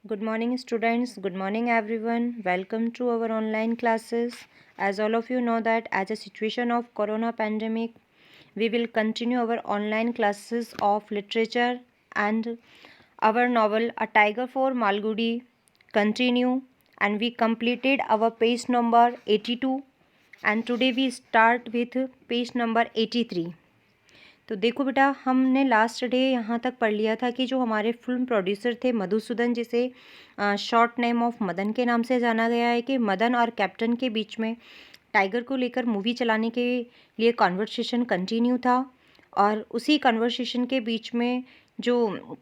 Good morning, students. Good morning, everyone. Welcome to our online classes. As all of you know that as a situation of corona pandemic, we will continue our online classes of literature and our novel A Tiger for Malgudi continue, and we completed our page number 82, and today we start with page number 83. तो देखो बेटा, हमने last day यहाँ तक पढ़ लिया था कि जो हमारे फिल्म प्रोड्यूसर थे मधुसूदन, जिसे शॉर्ट नेम ऑफ मदन के नाम से जाना गया है, कि मदन और कैप्टन के बीच में टाइगर को लेकर मूवी चलाने के लिए कॉन्वर्सेशन कंटिन्यू था। और उसी कॉन्वर्सेशन के बीच में जो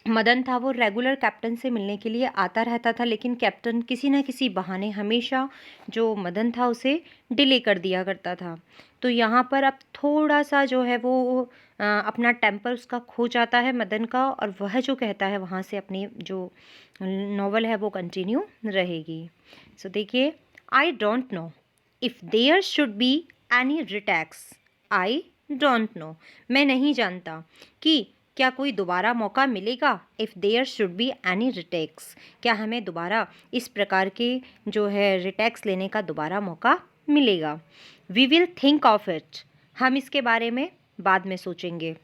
मदन था वो रेगुलर कैप्टन से मिलने के लिए आता रहता था, लेकिन कैप्टन किसी न किसी बहाने हमेशा जो मदन था उसे डिले कर दिया करता था। तो यहाँ पर अब थोड़ा सा जो है वो अपना टेम्पर उसका खो जाता है मदन का, और वह जो कहता है वहाँ से अपनी जो नॉवल है वो कंटिन्यू रहेगी। सो देखिए, I don't know if there should be any retakes. I don't know, मैं नहीं जानता कि क्या कोई दोबारा मौका मिलेगा। If there should be any retakes, क्या हमें दोबारा इस प्रकार के जो है रिटेक्स लेने का दोबारा मौका मिलेगा। We will think of it, हम इसके बारे में बाद में सोचेंगे।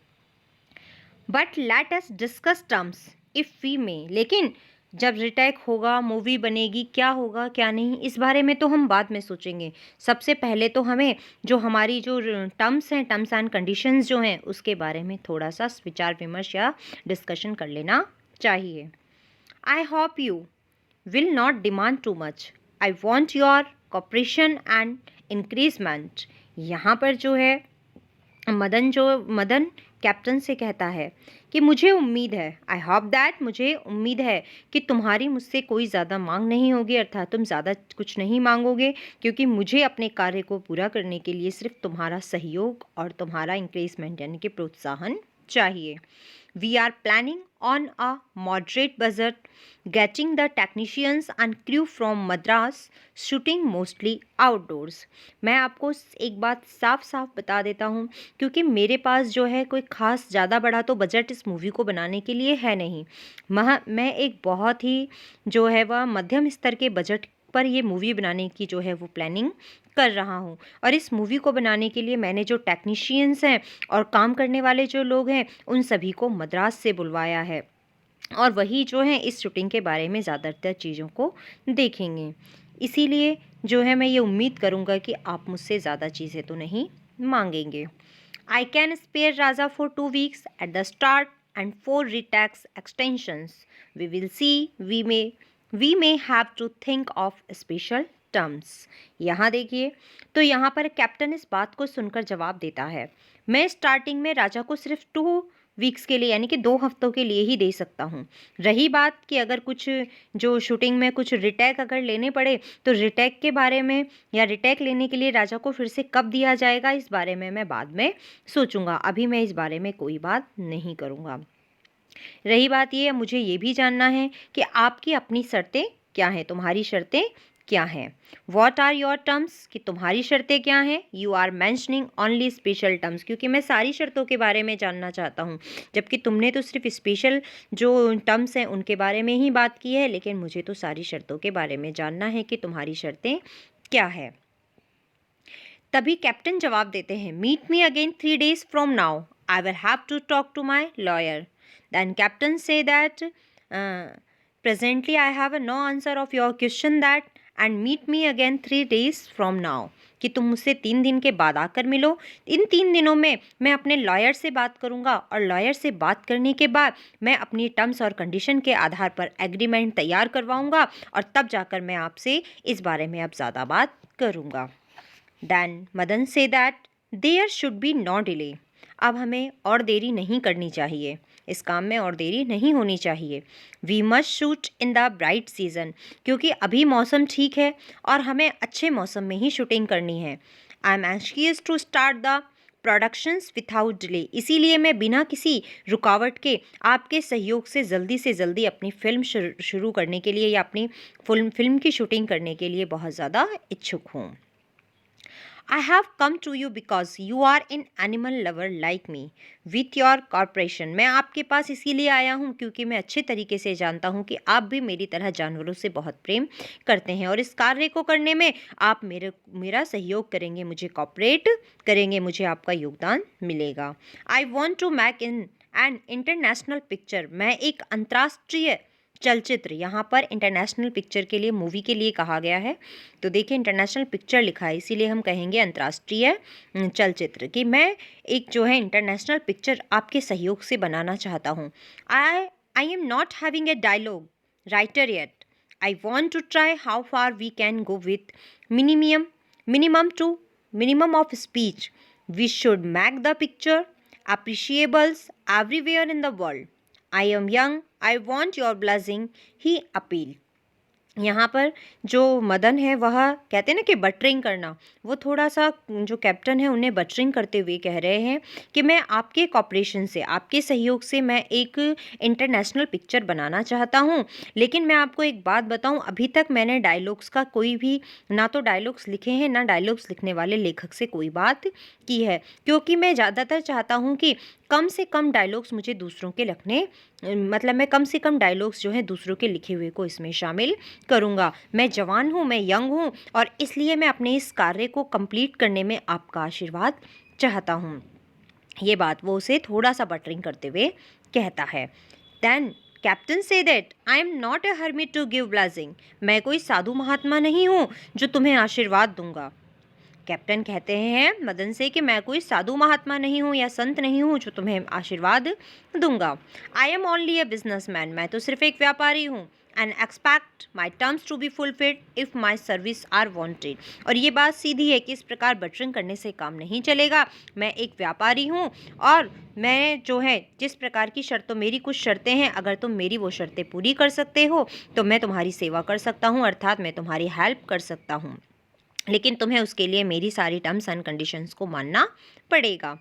But let us discuss terms if we may, लेकिन जब रिटेक होगा, मूवी बनेगी, क्या होगा क्या नहीं, इस बारे में तो हम बाद में सोचेंगे। सबसे पहले तो हमें जो हमारी जो टर्म्स हैं, टर्म्स एंड कंडीशंस जो हैं, उसके बारे में थोड़ा सा विचार विमर्श या डिस्कशन कर लेना चाहिए। I hope you will not demand too much. I want your cooperation and increment. यहाँ पर जो है मदन कैप्टन से कहता है कि मुझे उम्मीद है, आई होप दैट, मुझे उम्मीद है कि तुम्हारी मुझसे कोई ज़्यादा मांग नहीं होगी, अर्थात तुम ज़्यादा कुछ नहीं मांगोगे, क्योंकि मुझे अपने कार्य को पूरा करने के लिए सिर्फ तुम्हारा सहयोग और तुम्हारा इंक्रीजमेंट यानी कि प्रोत्साहन चाहिए। We are planning on a moderate budget, getting the technicians and crew from Madras, shooting mostly outdoors. मैं आपको एक बात साफ साफ बता देता हूँ, क्योंकि मेरे पास जो है कोई ख़ास ज़्यादा बड़ा तो बजट इस मूवी को बनाने के लिए है नहीं। मैं एक बहुत ही जो है वह मध्यम स्तर के बजट पर ये मूवी बनाने की जो है वो प्लानिंग कर रहा हूँ। और इस मूवी को बनाने के लिए मैंने जो टेक्नीशियंस हैं और काम करने वाले जो लोग हैं, उन सभी को मद्रास से बुलवाया है, और वही जो है इस शूटिंग के बारे में ज़्यादातर चीज़ों को देखेंगे। इसीलिए जो है मैं ये उम्मीद करूँगा कि आप मुझसे ज़्यादा चीज़ें तो नहीं मांगेंगे। I can spare Raja for 2 weeks at the start and 4 retakes extensions. We will see, we may have to think of special terms. यहाँ देखिए, तो यहाँ पर कैप्टन इस बात को सुनकर जवाब देता है, मैं स्टार्टिंग में राजा को सिर्फ 2 वीक्स के लिए यानी कि 2 हफ्तों के लिए ही दे सकता हूँ। रही बात कि अगर कुछ जो शूटिंग में कुछ रिटेक अगर लेने पड़े, तो रिटेक के बारे में या रिटेक लेने के लिए राजा को फिर से कब दिया जाएगा, इस बारे में मैं बाद में सोचूंगा। अभी मैं इस बारे में कोई बात नहीं करूँगा। रही बात ये, मुझे ये भी जानना है कि आपकी अपनी शर्तें क्या हैं, तुम्हारी शर्तें क्या हैं। वॉट आर योर टर्म्स, कि तुम्हारी शर्तें क्या हैं। You are mentioning only special terms, क्योंकि मैं सारी शर्तों के बारे में जानना चाहता हूँ, जबकि तुमने तो सिर्फ स्पेशल जो टर्म्स हैं उनके बारे में ही बात की है, लेकिन मुझे तो सारी शर्तों के बारे में जानना है कि तुम्हारी शर्तें क्या है। तभी कैप्टन जवाब देते हैं, meet me again 3 days from now, I will have to talk to my lawyer. Then captain say that presently I have no answer of your question that and meet me again 3 days from now, कि तुम मुझसे 3 दिन के बाद आकर मिलो। इन 3 दिनों में मैं अपने लॉयर से बात करूंगा, और लॉयर से बात करने के बाद मैं अपनी टर्म्स और कंडीशन के आधार पर एग्रीमेंट तैयार करवाऊंगा, और तब जाकर मैं आपसे इस बारे में अब ज़्यादा बात करूंगा। Then मदन से that there should be no delay, अब हमें और देरी नहीं करनी चाहिए, इस काम में और देरी नहीं होनी चाहिए। We must shoot in the bright season, क्योंकि अभी मौसम ठीक है और हमें अच्छे मौसम में ही शूटिंग करनी है। I am anxious to start the productions without delay, इसीलिए मैं बिना किसी रुकावट के आपके सहयोग से जल्दी अपनी फिल्म शुरू करने के लिए या अपनी फिल्म की शूटिंग करने के लिए बहुत ज़्यादा इच्छुक हूँ। I have come to you because you are an animal lover like me with your corporation. मैं आपके पास इसीलिए आया हूँ क्योंकि मैं अच्छे तरीके से जानता हूँ कि आप भी मेरी तरह जानवरों से बहुत प्रेम करते हैं और इस कार्य को करने में आप मेरा सहयोग करेंगे, मुझे कॉपरेट करेंगे, मुझे आपका योगदान मिलेगा. I want to make in an international picture. मैं एक अंतर्राष्ट्रीय चलचित्र, यहाँ पर इंटरनेशनल पिक्चर के लिए मूवी के लिए कहा गया है, तो देखिए इंटरनेशनल पिक्चर लिखा है इसीलिए हम कहेंगे अंतर्राष्ट्रीय चलचित्र, कि मैं एक जो है इंटरनेशनल पिक्चर आपके सहयोग से बनाना चाहता हूँ. I am not having a dialogue writer yet. I want to try how far we can go with minimum of speech. We should make the picture appreciables everywhere in the world. I am young, I want your blessing, he appealed. यहाँ पर जो मदन है वह कहते हैं ना कि buttering करना, वो थोड़ा सा जो कैप्टन है उन्हें बटरिंग करते हुए कह रहे हैं कि मैं आपके कॉपरेशन से, आपके सहयोग से मैं एक इंटरनेशनल पिक्चर बनाना चाहता हूँ. लेकिन मैं आपको एक बात बताऊँ, अभी तक मैंने डायलॉग्स का कोई भी ना तो डायलॉग्स लिखे हैं ना डायलॉग्स लिखने वाले लेखक से कोई बात की है, क्योंकि मैं ज़्यादातर चाहता हूँ कि कम से कम डायलॉग्स मुझे दूसरों के लिखने, मतलब मैं कम से कम डायलॉग्स जो हैं दूसरों के लिखे हुए को इसमें शामिल करूँगा. मैं जवान हूँ, मैं यंग हूँ और इसलिए मैं अपने इस कार्य को कंप्लीट करने में आपका आशीर्वाद चाहता हूँ. ये बात वो उसे थोड़ा सा बटरिंग करते हुए कहता है. Then captain says that I am not a hermit to give blessing. मैं कोई साधु महात्मा नहीं हूँ जो तुम्हें आशीर्वाद दूंगा. कैप्टन कहते हैं मदन से कि मैं कोई साधु महात्मा नहीं हूँ या संत नहीं हूँ जो तुम्हें आशीर्वाद दूंगा. I am only a businessman. मैं तो सिर्फ एक व्यापारी हूँ. And expect my terms to be fulfilled if my service are wanted. और ये बात सीधी है कि इस प्रकार बटरिंग करने से काम नहीं चलेगा. मैं एक व्यापारी हूँ और मैं जो है जिस प्रकार की शर्तों, मेरी कुछ शर्तें हैं, अगर तुम मेरी वो शर्तें पूरी कर सकते हो तो मैं तुम्हारी सेवा कर सकता हूँ, अर्थात मैं तुम्हारी हेल्प कर सकता हूँ, लेकिन तुम्हें उसके लिए मेरी सारी टर्म्स एंड कंडीशंस को मानना पड़ेगा.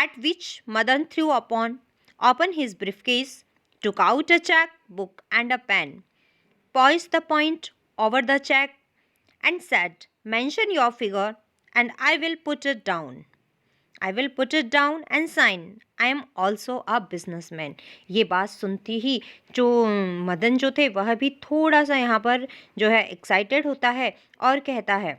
Eight which Madan through open his briefcase, took out a check book and a pen, poised the point over the check and said, mention your figure and I will put it down. I will put it down and sign. I am also a businessman. ये बात सुनती ही जो मदन जो थे वह भी थोड़ा सा यहाँ पर जो है एक्साइटेड होता है और कहता है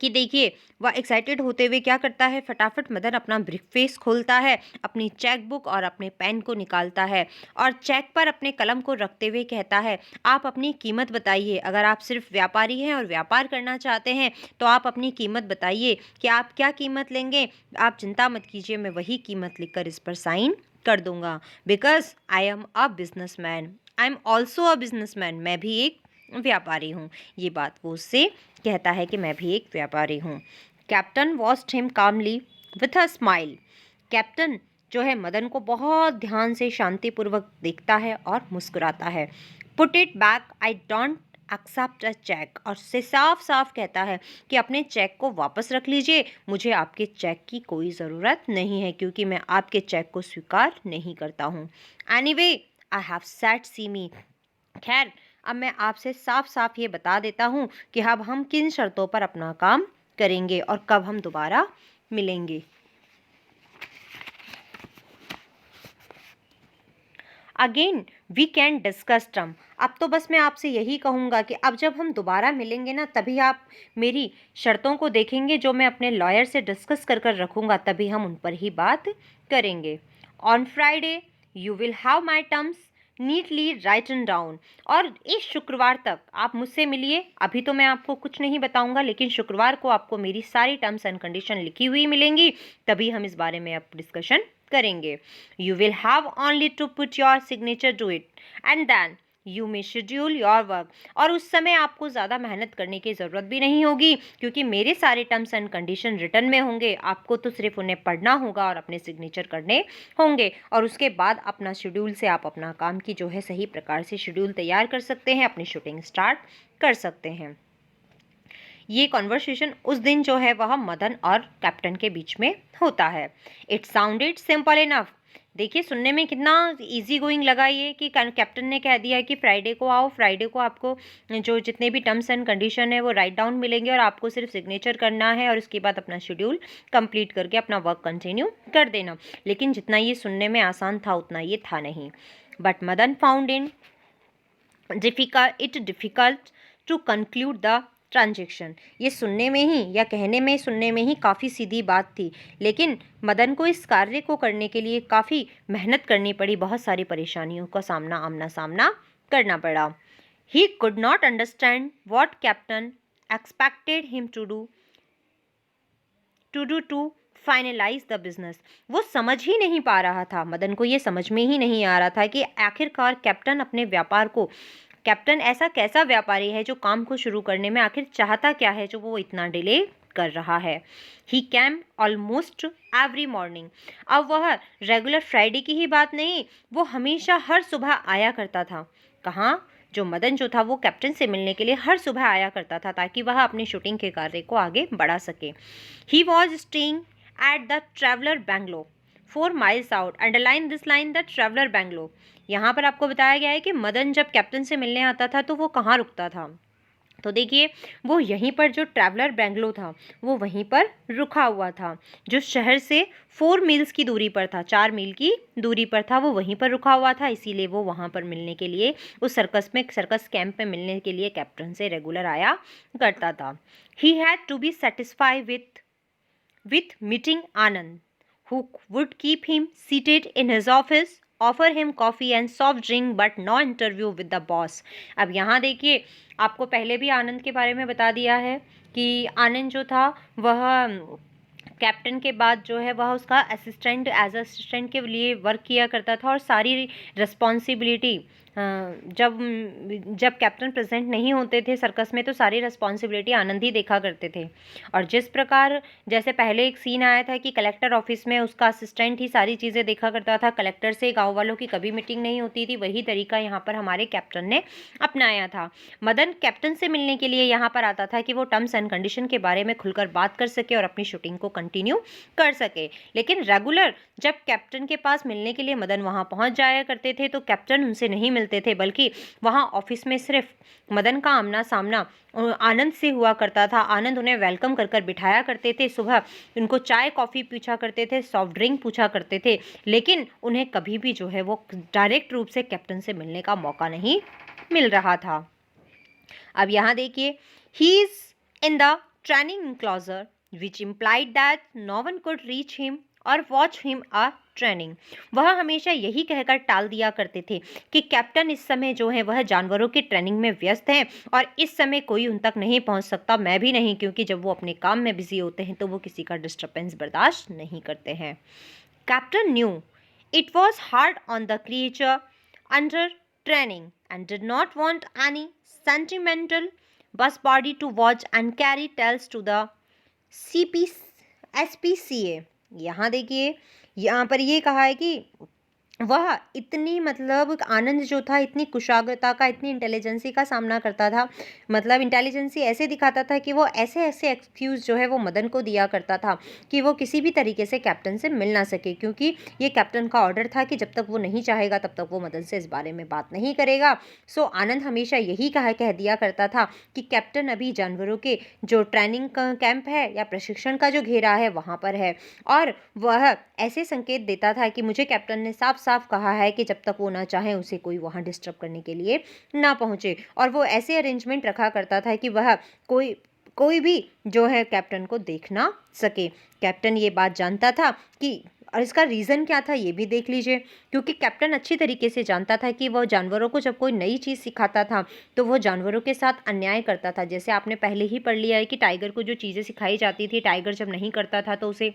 कि देखिए वह एक्साइटेड होते हुए क्या करता है, फटाफट मदन अपना ब्रीफकेस खोलता है, अपनी चेक बुक और अपने पेन को निकालता है और चेक पर अपने कलम को रखते हुए कहता है, आप अपनी कीमत बताइए. अगर आप सिर्फ व्यापारी हैं और व्यापार करना चाहते हैं तो आप अपनी कीमत बताइए कि आप क्या कीमत लेंगे. आप चिंता मत कीजिए, मैं वही कीमत लिखकर इस पर साइन कर दूंगा. Because I am a businessman. I am also a businessman. मैं भी एक व्यापारी हूँ. ये बात वो उससे कहता है कि मैं भी एक व्यापारी हूँ. Captain watched him calmly with a smile. Captain जो है मदन को बहुत ध्यान से शांतिपूर्वक देखता है और मुस्कुराता है. Put it back, I don't accept a cheque. और से साफ साफ कहता है कि अपने चेक को वापस रख लीजिए, मुझे आपके चेक की कोई ज़रूरत नहीं है क्योंकि मैं आपके चेक को स्वीकार नहीं करता हूँ. Anyway I have said see मी. खैर अब मैं आपसे साफ साफ ये बता देता हूँ कि अब हम किन शर्तों पर अपना काम करेंगे और कब हम दोबारा मिलेंगे. Again we can discuss term. अब तो बस मैं आपसे यही कहूँगा कि अब जब हम दोबारा मिलेंगे ना तभी आप मेरी शर्तों को देखेंगे जो मैं अपने लॉयर से डिस्कस कर कर रखूँगा, तभी हम उन पर ही बात करेंगे. On Friday you will have my terms neatly written down. और इस शुक्रवार तक आप मुझसे मिलिए. अभी तो मैं आपको कुछ नहीं बताऊंगा, लेकिन शुक्रवार को आपको मेरी सारी टर्म्स एंड कंडीशन लिखी हुई मिलेंगी, तभी हम इस बारे में अब डिस्कशन करेंगे. You will have only to put your signature to it and then you may schedule your work. और उस समय आपको ज़्यादा मेहनत करने की ज़रूरत भी नहीं होगी क्योंकि मेरे सारे टर्म्स एंड कंडीशन रिटर्न में होंगे. आपको तो सिर्फ उन्हें पढ़ना होगा और अपने सिग्नेचर करने होंगे और उसके बाद अपना शेड्यूल से आप अपना काम की जो है सही प्रकार से शेड्यूल तैयार कर सकते हैं, अपनी शूटिंग स्टार्ट कर सकते हैं. ये कॉन्वर्सेशन उस दिन जो है वह मदन और कैप्टन के बीच में होता है. It sounded simple enough. देखिए सुनने में कितना इजी गोइंग लगा ये कि कैप्टन ने कह दिया कि फ्राइडे को आओ, फ्राइडे को आपको जो जितने भी टर्म्स एंड कंडीशन है वो राइट डाउन मिलेंगे और आपको सिर्फ सिग्नेचर करना है और उसके बाद अपना शेड्यूल कंप्लीट करके अपना वर्क कंटिन्यू कर देना। लेकिन जितना ये सुनने में आसान था उतना ये था नहीं। But Madan found difficult to conclude the transaction. ये सुनने में ही या कहने में सुनने में ही काफ़ी सीधी बात थी, लेकिन मदन को इस कार्य को करने के लिए काफ़ी मेहनत करनी पड़ी, बहुत सारी परेशानियों का आमना सामना करना पड़ा। He could not understand what captain expected him to finalise the business. वो समझ ही नहीं पा रहा था, मदन को ये समझ में ही नहीं आ रहा था कि आखिरकार कैप्टन अपने व्यापार को, कैप्टन ऐसा कैसा व्यापारी है जो काम को शुरू करने में आखिर चाहता क्या है जो वो इतना डिले कर रहा है। ही कैम ऑलमोस्ट एवरी मॉर्निंग। अब वह रेगुलर फ्राइडे की ही बात नहीं, वो हमेशा हर सुबह आया करता था। कहाँ? जो मदन जो था वो कैप्टन से मिलने के लिए हर सुबह आया करता था ताकि वह अपनी शूटिंग के कार्य को आगे बढ़ा सके। He was staying at the traveller Bangalore 4 miles out. Underline this line, the traveller Bangalore. यहाँ पर आपको बताया गया है कि मदन जब कैप्टन से मिलने आता था तो वो कहाँ रुकता था। तो देखिए वो यहीं पर जो ट्रैवलर बैंगलोर था वो वहीं पर रुका हुआ था, जो शहर से 4 मील्स की दूरी पर था, 4 मील की दूरी पर था, वो वहीं पर रुका हुआ था। इसीलिए वो वहाँ पर मिलने के लिए, उस सर्कस कैंप में मिलने के लिए कैप्टन से रेगुलर आया करता था। He had to be satisfy with meeting Anand, who would keep him seated in his office, offer him coffee and soft drink, but no interview with the boss। अब यहाँ देखिए आपको पहले भी आनंद के बारे में बता दिया है कि आनंद जो था वह कैप्टन के बाद जो है वह उसका असिस्टेंट, एज असिस्टेंट के लिए वर्क किया करता था और सारी रिस्पॉन्सिबिलिटी जब कैप्टन प्रेजेंट नहीं होते थे सर्कस में तो सारी रिस्पॉन्सिबिलिटी आनंद ही देखा करते थे। और जिस प्रकार जैसे पहले एक सीन आया था कि कलेक्टर ऑफिस में उसका असिस्टेंट ही सारी चीज़ें देखा करता था, कलेक्टर से गाँव वालों की कभी मीटिंग नहीं होती थी, वही तरीका यहाँ पर हमारे कैप्टन ने अपनाया था। मदन कैप्टन से मिलने के लिए यहाँ पर आता था कि वो टर्म्स एंड कंडीशन के बारे में खुलकर बात कर सके और अपनी शूटिंग को कंटिन्यू कर सके। लेकिन रेगुलर जब कैप्टन के पास मिलने के लिए मदन वहाँ पहुँच जाया करते थे तो कैप्टन उनसे नहीं मिलते थे, बल्कि वहाँ ऑफिस में सिर्फ मदन का आमना सामना आनंद से हुआ करता था। आनंद उन्हें वेलकम कर कर बिठाया करते थे, सुबह उनको चाय कॉफ़ी पूछा करते थे, सॉफ्ट ड्रिंक पूछा करते थे, लेकिन उन्हें कभी भी जो है वो डायरेक्ट रूप से कैप्टन से मिलने का मौका नहीं मिल रहा था। अब यहाँ देखिए, he is in the training enclosure which implied that no one could reach him और वॉच हिम अ ट्रेनिंग। वह हमेशा यही कहकर टाल दिया करते थे कि कैप्टन इस समय जो है वह जानवरों की ट्रेनिंग में व्यस्त हैं और इस समय कोई उन तक नहीं पहुंच सकता, मैं भी नहीं, क्योंकि जब वो अपने काम में बिजी होते हैं तो वो किसी का डिस्टर्बेंस बर्दाश्त नहीं करते हैं। Captain knew it was hard on the creature under training and did not want any sentimental busybody to watch and carry tales to the SPCA। यहाँ देखिए यहाँ पर ये कहा है कि वह इतनी मतलब आनंद जो था इतनी कुशाग्रता का, इतनी इंटेलिजेंसी का सामना करता था, मतलब इंटेलिजेंसी ऐसे दिखाता था कि वो ऐसे ऐसे एक्सक्यूज़ जो है वो मदन को दिया करता था कि वो किसी भी तरीके से कैप्टन से मिल ना सके, क्योंकि ये कैप्टन का ऑर्डर था कि जब तक वो नहीं चाहेगा तब तक वो मदन से इस बारे में बात नहीं करेगा। सो आनंद हमेशा यही कह दिया करता था कि कैप्टन अभी जानवरों के जो ट्रेनिंग कैंप है या प्रशिक्षण का जो घेरा है वहाँ पर है, और वह ऐसे संकेत देता था कि मुझे कैप्टन ने साफ कहा है कि जब तक वो ना चाहे उसे कोई वहाँ डिस्टर्ब करने के लिए ना पहुँचे। और वो ऐसे अरेंजमेंट रखा करता था कि वह कोई भी जो है कैप्टन को देख ना सके। कैप्टन ये बात जानता था कि, और इसका रीज़न क्या था ये भी देख लीजिए, क्योंकि कैप्टन अच्छी तरीके से जानता था कि वह जानवरों को जब कोई नई चीज़ सिखाता था तो वह जानवरों के साथ अन्याय करता था। जैसे आपने पहले ही पढ़ लिया है कि टाइगर को जो चीज़ें सिखाई जाती थी, टाइगर जब नहीं करता था तो उसे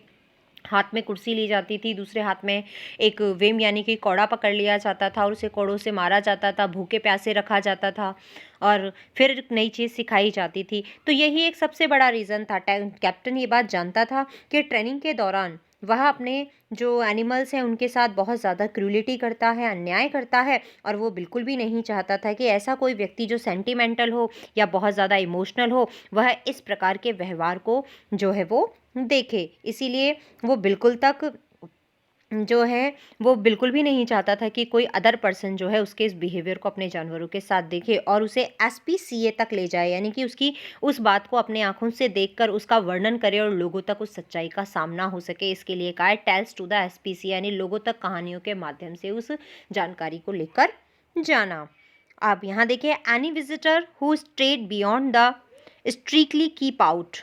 हाथ में कुर्सी ली जाती थी, दूसरे हाथ में एक वेम यानी कि कौड़ा पकड़ लिया जाता था और उसे कौड़ों से मारा जाता था, भूखे प्यासे रखा जाता था और फिर नई चीज़ सिखाई जाती थी। तो यही एक सबसे बड़ा रीज़न था। कैप्टन ये बात जानता था कि ट्रेनिंग के दौरान वह अपने जो एनिमल्स हैं उनके साथ बहुत ज़्यादा क्रूलिटी करता है, अन्याय करता है, और वो बिल्कुल भी नहीं चाहता था कि ऐसा कोई व्यक्ति जो सेंटिमेंटल हो या बहुत ज़्यादा इमोशनल हो वह इस प्रकार के व्यवहार को जो है वो देखे। इसीलिए वो बिल्कुल तक जो है वो बिल्कुल भी नहीं चाहता था कि कोई अदर पर्सन जो है उसके इस बिहेवियर को अपने जानवरों के साथ देखे और उसे एसपीसीए तक ले जाए, यानी कि उसकी उस बात को अपने आंखों से देखकर उसका वर्णन करे और लोगों तक उस सच्चाई का सामना हो सके। इसके लिए कहा है टेल्स टू द एसपीसीए, यानी लोगों तक कहानियों के माध्यम से उस जानकारी को लेकर जाना। आप यहाँ देखिए, any visitor who strayed beyond the strictly keep out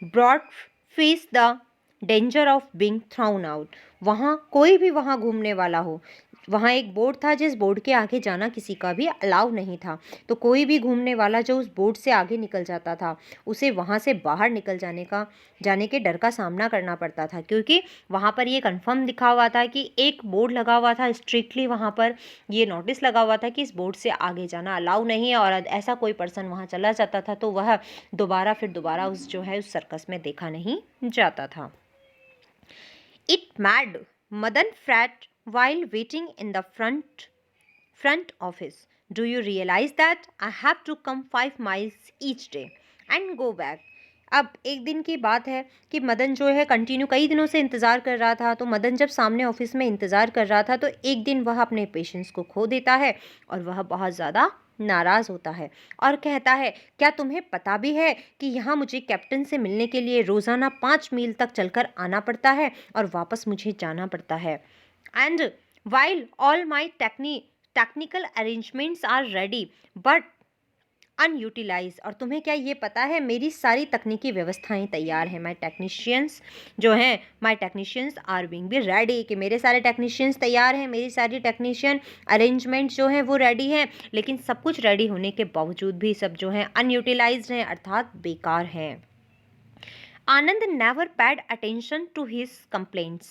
board face the danger of being thrown out. वहाँ कोई भी वहाँ घूमने वाला हो, वहाँ एक बोर्ड था जिस बोर्ड के आगे जाना किसी का भी अलाउ नहीं था, तो कोई भी घूमने वाला जो उस बोर्ड से आगे निकल जाता था उसे वहाँ से बाहर निकल जाने के डर का सामना करना पड़ता था, क्योंकि वहाँ पर ये कंफर्म लिखा हुआ था कि एक बोर्ड लगा हुआ था, स्ट्रिक्टली वहाँ पर ये नोटिस लगा हुआ था कि इस बोर्ड से आगे जाना अलाउ नहीं है, और ऐसा कोई पर्सन वहाँ चला जाता था तो वह दोबारा उस जो है उस सर्कस में देखा नहीं जाता था। It mad Madan fret while waiting in the front office. Do you realize that I have to come 5 miles each day and go back? अब एक दिन की बात है कि मदन जो है कंटिन्यू कई दिनों से इंतज़ार कर रहा था, तो मदन जब सामने ऑफिस में इंतज़ार कर रहा था तो एक दिन वह अपने पेशेंस को खो देता है और वह बहुत ज़्यादा नाराज़ होता है और कहता है, क्या तुम्हें पता भी है कि यहाँ मुझे कैप्टन से मिलने के लिए रोज़ाना 5 मील तक चलकर आना पड़ता है और वापस मुझे जाना पड़ता है। And while all my technical arrangements are ready but unutilised, और तुम्हें क्या ये पता है मेरी सारी तकनीकी व्यवस्थाएं तैयार हैं, माई टेक्नीशियंस आर बीइंग भी रेडी, कि मेरे सारे टेक्नीशियंस तैयार हैं, मेरी सारी टेक्नीशियन अरेंजमेंट जो हैं वो रेडी हैं, लेकिन सब कुछ रेडी होने के बावजूद भी सब जो हैं अनयूटिलाइज्ड हैं, अर्थात बेकार हैं। आनंद never paid attention to his complaints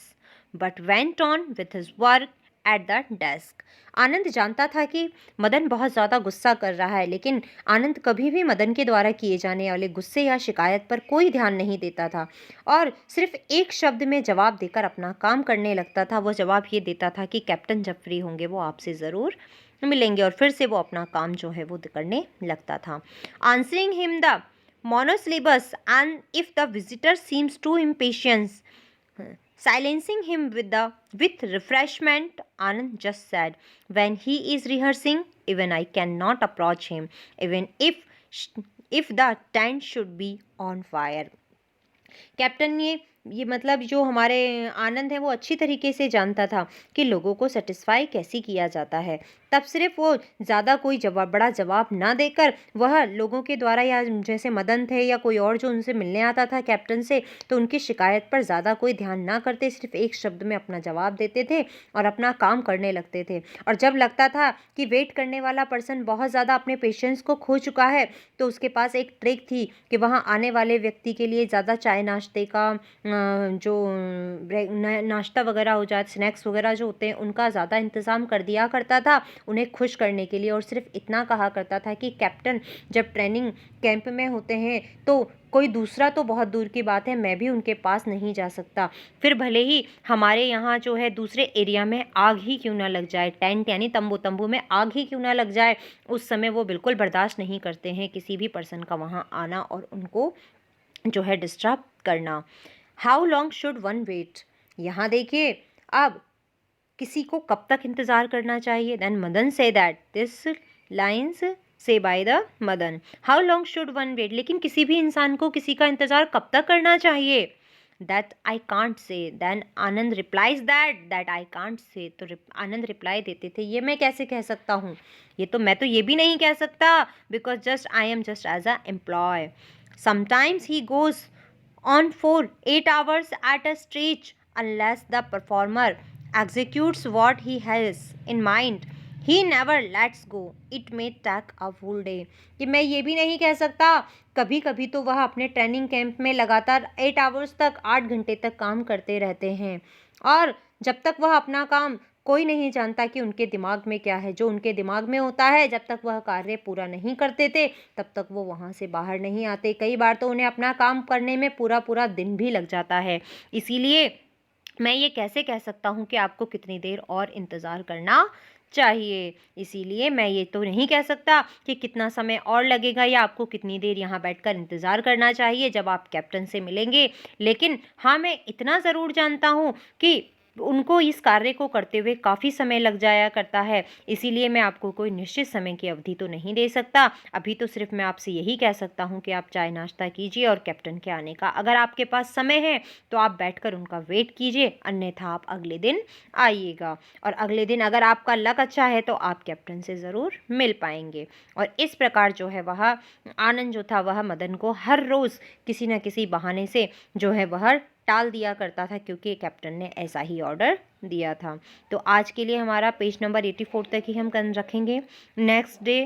but went on with his work at the desk. आनंद जानता था कि मदन बहुत ज़्यादा गुस्सा कर रहा है, लेकिन आनंद कभी भी मदन के द्वारा किए जाने वाले गुस्से या शिकायत पर कोई ध्यान नहीं देता था और सिर्फ एक शब्द में जवाब देकर अपना काम करने लगता था। वो जवाब ये देता था कि कैप्टन जब फ्री होंगे वो आपसे ज़रूर मिलेंगे, और फिर से वो अपना काम जो है वो करने लगता था। Answering him the monosyllabus, and if the visitor seems too impatient, silencing him with refreshment, Anand just said, when he is rehearsing, even I cannot approach him, even if the tent should be on fire. Captain ने ये मतलब जो हमारे आनंद है वो अच्छी तरीके से जानता था कि लोगों को सेटिस्फाई कैसे किया जाता है, तब सिर्फ वो ज़्यादा कोई बड़ा जवाब ना देकर वह लोगों के द्वारा, या जैसे मदन थे या कोई और जो उनसे मिलने आता था कैप्टन से, तो उनकी शिकायत पर ज़्यादा कोई ध्यान ना करते, सिर्फ एक शब्द में अपना जवाब देते थे और अपना काम करने लगते थे। और जब लगता था कि वेट करने वाला पर्सन बहुत ज़्यादा अपने पेशेंस को खो चुका है तो उसके पास एक ट्रिक थी कि वहाँ आने वाले व्यक्ति के लिए ज़्यादा चाय नाश्ते का जो नाश्ता वगैरह हो जाए, स्नैक्स वगैरह जो होते हैं उनका ज़्यादा इंतज़ाम कर दिया करता था उन्हें खुश करने के लिए, और सिर्फ इतना कहा करता था कि कैप्टन जब ट्रेनिंग कैंप में होते हैं तो कोई दूसरा तो बहुत दूर की बात है मैं भी उनके पास नहीं जा सकता, फिर भले ही हमारे यहाँ जो है दूसरे एरिया में आग ही क्यों ना लग जाए, टेंट यानी तंबू में आग ही क्यों ना लग जाए, उस समय वो बिल्कुल बर्दाश्त नहीं करते हैं किसी भी पर्सन का वहाँ आना और उनको जो है डिस्टर्ब करना। How long should one wait, यहाँ देखिए अब किसी को कब तक इंतज़ार करना चाहिए। देन मदन से दैट दिस लाइन्स से by the Madan, how long should one wait, लेकिन किसी भी इंसान को किसी का इंतज़ार कब तक करना चाहिए। That I can't say, then Anand replies that I can't say, तो आनंद रिप्लाई देते थे ये मैं कैसे कह सकता हूँ, मैं तो ये भी नहीं कह सकता, because just I am just as a employee. Sometimes he goes on for 8 hours at a stretch unless the performer executes what he has in mind. He never lets go. It may take a full day. कि मैं ये भी नहीं कह सकता, कभी कभी तो वह अपने ट्रेनिंग कैंप में लगातार 8 आवर्स तक 8 घंटे तक काम करते रहते हैं, और जब तक वह अपना काम, कोई नहीं जानता कि उनके दिमाग में क्या है, जो उनके दिमाग में होता है जब तक वह कार्य पूरा नहीं करते थे तब तक वो वहाँ से बाहर नहीं आते। कई बार तो उन्हें अपना काम करने में पूरा पूरा दिन भी लग जाता है। इसीलिए मैं ये कैसे कह सकता हूँ कि आपको कितनी देर और इंतज़ार करना चाहिए, इसीलिए मैं ये तो नहीं कह सकता कि कितना समय और लगेगा या आपको कितनी देर यहाँ बैठकर इंतज़ार करना चाहिए जब आप कैप्टन से मिलेंगे, लेकिन हाँ मैं इतना ज़रूर जानता हूँ कि उनको इस कार्य को करते हुए काफ़ी समय लग जाया करता है, इसीलिए मैं आपको कोई निश्चित समय की अवधि तो नहीं दे सकता। अभी तो सिर्फ मैं आपसे यही कह सकता हूँ कि आप चाय नाश्ता कीजिए और कैप्टन के आने का अगर आपके पास समय है तो आप बैठकर उनका वेट कीजिए, अन्यथा आप अगले दिन आइएगा। और अगले दिन अगर आपका लक अच्छा है तो आप कैप्टन से ज़रूर मिल पाएंगे। और इस प्रकार जो है वह आनंद जो था वह मदन को हर रोज़ किसी न किसी बहाने से जो है वह टाल दिया करता था, क्योंकि कैप्टन ने ऐसा ही ऑर्डर दिया था। तो आज के लिए हमारा पेज नंबर 84 तक ही हम रखेंगे। Next day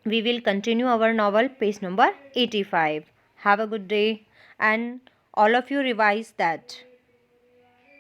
we will continue our novel page number 85. Have a good day, and all of you revise that.